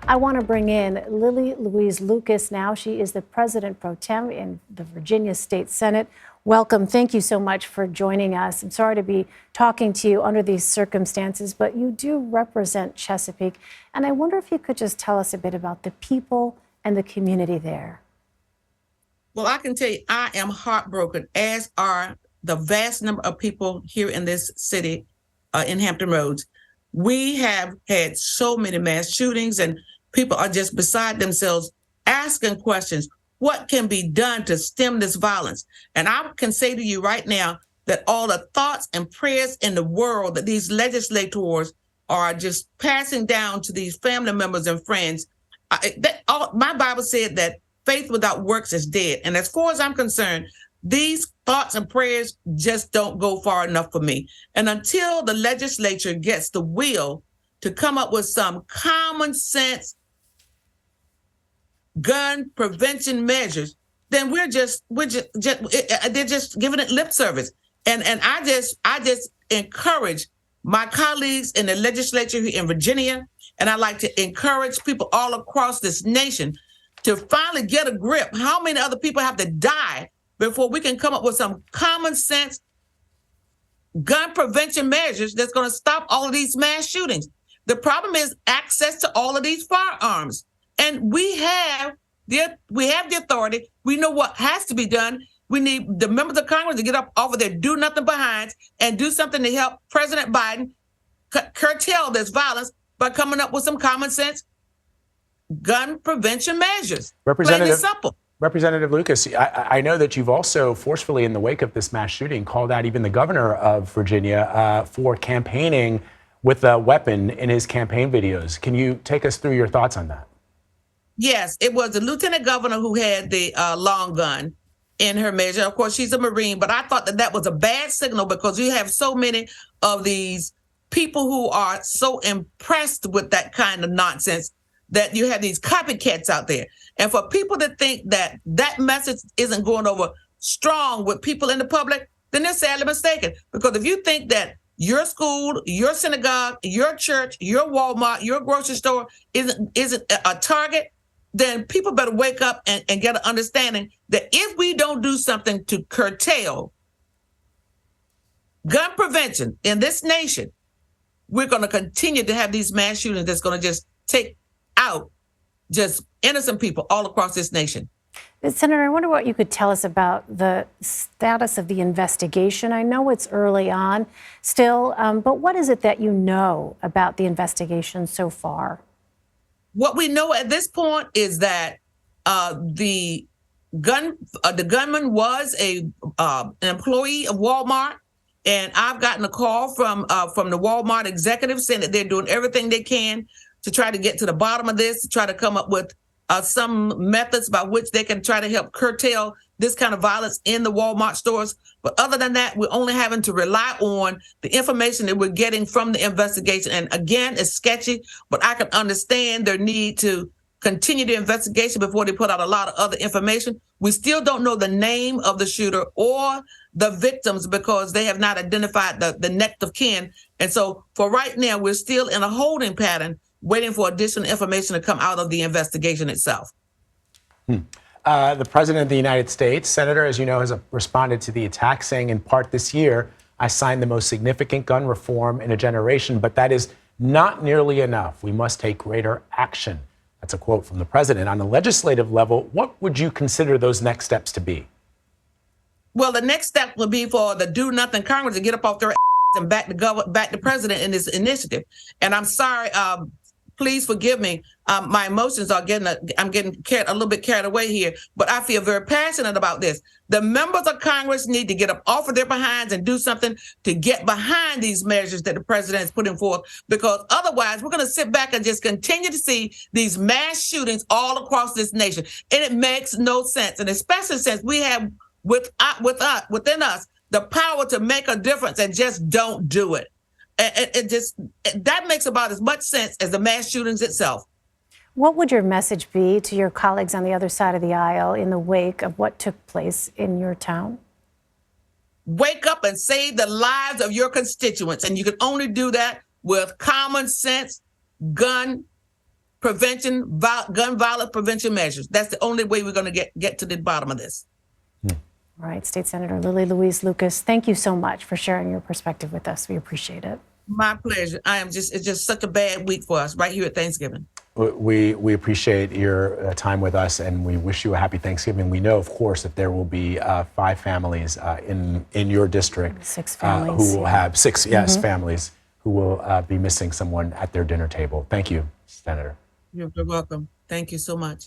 I want to bring in Lillie Louise Lucas now. She is the president pro tem in the Virginia State Senate. Welcome. Thank you so much for joining us. I'm sorry to be talking to you under these circumstances, but you do represent Chesapeake. And I wonder if you could just tell us a bit about the people and the community there. Well, I can tell you, I am heartbroken, as are the vast number of people here in this city, in Hampton Roads. We have had so many mass shootings, and people are just beside themselves asking questions. What can be done to stem this violence? And I can say to you right now that all the thoughts and prayers in the world that these legislators are just passing down to these family members and friends. My Bible said that faith without works is dead. And as far as I'm concerned, these thoughts and prayers just don't go far enough for me. And until the legislature gets the will to come up with some common sense gun prevention measures, then they're just giving it lip service. And I just encourage my colleagues in the legislature here in Virginia, and I like to encourage people all across this nation to finally get a grip. How many other people have to die before we can come up with some common sense gun prevention measures that's going to stop all of these mass shootings? The problem is access to all of these firearms. And we have the authority. We know what has to be done. We need the members of Congress to get up off of their do nothing behinds and do something to help President Biden curtail this violence by coming up with some common sense gun prevention measures. Plain and simple. Representative Lucas, I know that you've also forcefully, in the wake of this mass shooting, called out even the governor of Virginia for campaigning with a weapon in his campaign videos. Can you take us through your thoughts on that? Yes, it was the lieutenant governor who had the long gun in her measure. Of course, she's a Marine, but I thought that was a bad signal because you have so many of these people who are so impressed with that kind of nonsense that you have these copycats out there. And for people to think that that message isn't going over strong with people in the public, then they're sadly mistaken. Because if you think that your school, your synagogue, your church, your Walmart, your grocery store isn't a target, then people better wake up and get an understanding that if we don't do something to curtail gun prevention in this nation, we're going to continue to have these mass shootings that's going to just take out just innocent people all across this nation. Senator, I wonder what you could tell us about the status of the investigation. I know it's early on still, but what is it that you know about the investigation so far? What we know at this point is that the gunman was an employee of Walmart, and I've gotten a call from the Walmart executive saying that they're doing everything they can to try to get to the bottom of this, to try to come up with some methods by which they can try to help curtail this kind of violence in the Walmart stores. But other than that, we're only having to rely on the information that we're getting from the investigation. And again, it's sketchy, but I can understand their need to continue the investigation before they put out a lot of other information. We still don't know the name of the shooter or the victims because they have not identified the next of kin. And so for right now, we're still in a holding pattern, waiting for additional information to come out of the investigation itself. The President of the United States, Senator, as you know, has responded to the attack, saying in part this year, I signed the most significant gun reform in a generation, but that is not nearly enough. We must take greater action. That's a quote from the president. On the legislative level, what would you consider those next steps to be? Well, the next step would be for the do nothing Congress to get up off their and back the president in this initiative. And I'm sorry, please forgive me. My emotions are I'm getting a little bit carried away here, but I feel very passionate about this. The members of Congress need to get up off of their behinds and do something to get behind these measures that the president is putting forth, because otherwise we're going to sit back and just continue to see these mass shootings all across this nation. And it makes no sense. And especially since we have within us the power to make a difference and just don't do it. That makes about as much sense as the mass shootings itself. What would your message be to your colleagues on the other side of the aisle in the wake of what took place in your town? Wake up and save the lives of your constituents. And you can only do that with common sense gun gun violence prevention measures. That's the only way we're going to get to the bottom of this. All right, State Senator Lillie Louise Lucas, thank you so much for sharing your perspective with us. We appreciate it. My pleasure. It's just such a bad week for us right here at Thanksgiving. We appreciate your time with us, and we wish you a happy Thanksgiving. We know, of course, that there will be 5 families in your district 6 families, who will have 6 families who will be missing someone at their dinner table. Thank you, Senator. You're welcome. Thank you so much.